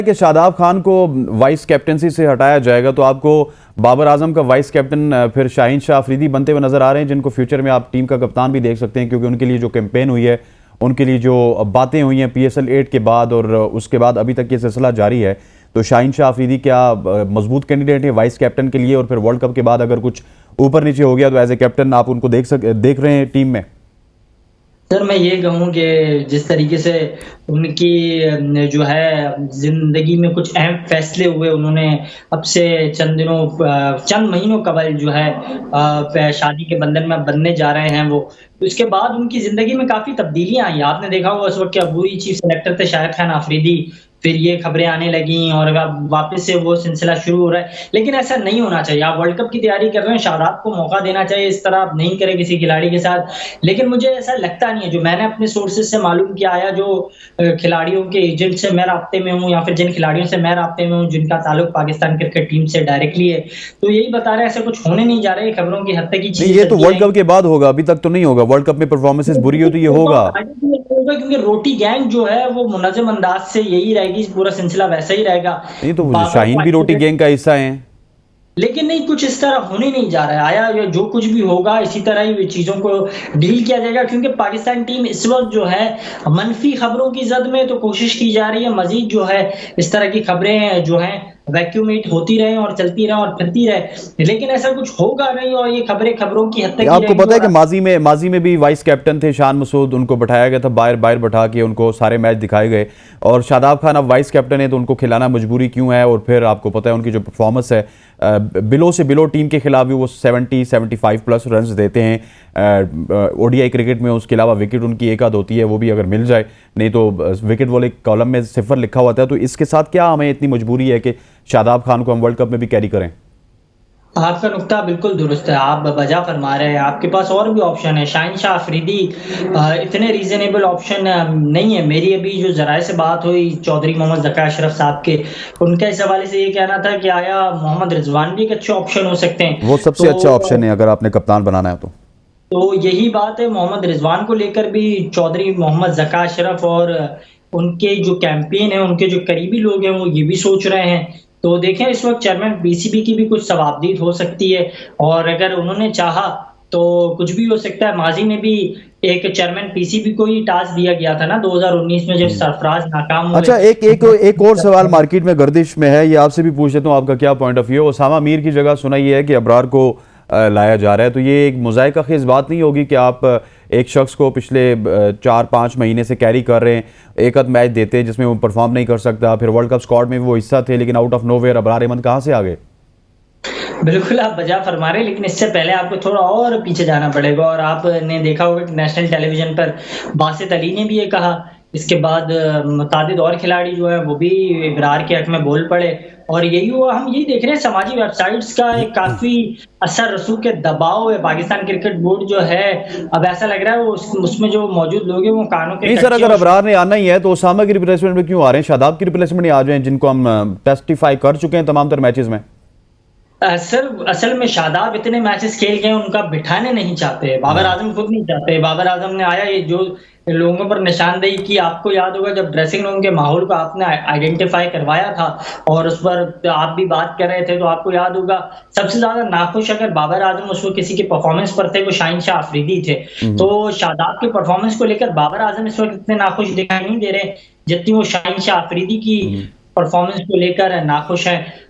कि शादाब खान को vice captaincy से हटाया जाएगा तो आपको बाबर आजम का वाइस कैप्टन फिर शाहीन शाह अफरीदी बनते हुए नजर आ रहे हैं, जिनको फ्यूचर में आप टीम का कप्तान भी देख सकते हैं, क्योंकि उनके लिए जो कैंपेन हुई है, उनके लिए जो बातें हुई हैं PSL 8 के बाद और उसके बाद अभी तक ये सिलसिला जारी है। तो शाहीन शाह अफरीदी क्या मजबूत कैंडिडेट है वाइस कैप्टन के लिए? और फिर वर्ल्ड कप के बाद अगर कुछ ऊपर नीचे हो गया तो एज ए कैप्टन आप उनको देख रहे हैं टीम में? सर मैं ये कहूँ कि जिस तरीके से उनकी जो है जिंदगी में कुछ अहम फैसले हुए, उन्होंने अब से चंद महीनों कबल जो है शादी के बंधन में बनने जा रहे हैं वो। तो इसके बाद उनकी जिंदगी में काफी तब्दीलियां आई। आपने देखा होगा उस वक्त अबू ही चीफ सेलेक्टर थे शाहिद खान आफरीदी, फिर ये खबरें आने लगी और अब वापस से वो सिलसिला शुरू हो रहा है। लेकिन ऐसा नहीं होना चाहिए। आप वर्ल्ड कप की तैयारी कर रहे हैं, शादाब को मौका देना चाहिए। इस तरह आप नहीं करें किसी खिलाड़ी के साथ। लेकिन मुझे ऐसा लगता नहीं है, जो मैंने अपने सोर्सेज से मालूम किया आया, जो खिलाड़ियों के एजेंट से मैं राब्ते में हूँ या फिर जिन खिलाड़ियों से मैं राब्ते में हूँ जिनका ताल्लुक पाकिस्तान क्रिकेट टीम से डायरेक्टली है, तो यही बता रहे हैं ऐसा कुछ होने नहीं जा रहा है। खबरों की हद तक की नहीं, चीज ये तो वर्ल्ड कप के बाद होगा, अभी तक तो नहीं होगा। वर्ल्ड कप में परफॉर्मेंसेस बुरी हो तो ये होगा, क्योंकि रोटी गैंग जो है वो मुनज़्ज़म अंदाज से यही रहेगी, पूरा सिलसिला वैसा ही रहेगा। नहीं तो बाबर शाहीन को भी रोटी गैंग का हिस्सा है। लेकिन नहीं, कुछ इस तरह होने नहीं जा रहा है। आया या जो कुछ भी होगा इसी तरह ही चीजों को डील किया जाएगा, क्योंकि पाकिस्तान टीम इस वक्त जो है मनफी खबरों की जद में तो कोशिश की जा रही है मजीद जो है इस तरह की खबरें जो हैं वैक्यूमेट होती रहे और चलती रहे और फिरती रहे, लेकिन ऐसा कुछ होगा नहीं और ये खबरें खबरों की हद तक ही आपको रहेंगी। पता है और कि माजी में भी वाइस कैप्टन थे शान मसूद, उनको बिठाया गया था, बाहर बाहर बैठा के उनको सारे मैच दिखाए गए। और शादाब खान अब वाइस कैप्टन है तो उनको खिलाना मजबूरी क्यों है? और फिर आपको पता है उनकी जो परफॉर्मेंस है बिलो से बिलो टीम के खिलाफ भी वो 70-75 प्लस रन्स देते हैं ODI क्रिकेट में। उसके अलावा विकेट उनकी एक आध होती है, वो भी अगर मिल जाए, नहीं तो विकेट वाले कॉलम में 0 लिखा हुआ था। तो इसके साथ क्या हमें इतनी मजबूरी है कि शादाब खान को हम वर्ल्ड कप में भी कैरी करें? आपका नुक्ता बिल्कुल दुरुस्त है, आप बजा फरमा रहे हैं। आपके पास और भी ऑप्शन है। शाहीन शाह अफरीदी इतने रीजनेबल ऑप्शन नहीं है। मेरी अभी जो जराये से बात हुई चौधरी मोहम्मद ज़का अशरफ साहब के, उनका इस हवाले से ये कहना था कि आया मोहम्मद रिजवान भी एक अच्छे ऑप्शन हो सकते हैं। वो सबसे अच्छा ऑप्शन है अगर आपने कप्तान बनाना है तो यही बात है, मोहम्मद रिजवान को लेकर भी चौधरी मोहम्मद ज़का अशरफ और उनके जो कैंपेन है, उनके जो करीबी लोग हैं, वो ये भी सोच रहे हैं। तो देखें, इस वक्त चेयरमैन PCB की भी कुछ सवाबदीद हो सकती है और अगर उन्होंने चाहा तो कुछ भी हो सकता है। माजी में भी एक चेयरमैन PCB को ही टास्क दिया गया था ना 2019 में, जब तो। सरफराज नाकाम हुए। अच्छा, एक और सवाल मार्केट में गर्दिश में है, ये आपसे भी पूछ लेता हूँ, आपका क्या पॉइंट ऑफ व्यू है? ओसामा मीर की जगह सुना ये है कि अबरार को लाया जा रहा है, तो ये एक मुज़ायका खेज़ बात नहीं होगी कि आप एक शख्स को पिछले 4-5 महीने से कैरी कर रहे हैं, एक आध मैच देते हैं जिसमें वो परफॉर्म नहीं कर सकता, फिर वर्ल्ड कप स्क्वाड में वो हिस्सा थे, लेकिन out of nowhere Abrar Ahmed कहाँ से आ गए? बिल्कुल आप बजा फरमा रहे हैं, लेकिन इससे पहले आपको थोड़ा और पीछे जाना पड़ेगा। और आपने देखा होगा कि नेशनल टेलीविजन पर बासित अली ने भी ये कहा। इसके बाद मुतादिद और खिलाड़ी जो है वो भी इबरार के हक में बोल पड़े और यही हुआ। हम यही देख रहे हैं समाजी वेबसाइट्स का एक काफी असर रसूख के दबाव है। पाकिस्तान क्रिकेट बोर्ड जो है, अब ऐसा लग रहा है वो उसमें जो मौजूद लोग हैं वो कानों के नहीं सर, अगर अबरार ने आना ही है तो ओसामा की रिप्लेसमेंट में क्यों आ रहे हैं? शादाब की रिप्लेसमेंट नहीं आ जाए, जिनको हम टेस्टिफाई कर चुके हैं तमाम तर मैचेस में। सर असल में शादाब इतने मैचेस खेल गए, उनका बिठाने नहीं चाहते। बाबर आजम खुद नहीं चाहते। बाबर आजम ने आया, ये जो लोगों पर निशानदेही की, आपको याद होगा जब ड्रेसिंग रूम के माहौल को आपने आइडेंटिफाई करवाया था और उस पर आप भी बात कर रहे थे, तो आपको याद होगा सबसे ज्यादा नाखुश अगर बाबर आजम उस वक्त किसी के परफॉर्मेंस पर थे वो शाहीन शाह अफरीदी थे। तो शादाब के परफॉर्मेंस को लेकर बाबर आजम इस वक्त इतने नाखुश दिखाई नहीं दे रहे जितनी वो शाहीन शाह अफरीदी की परफॉर्मेंस को लेकर नाखुश है।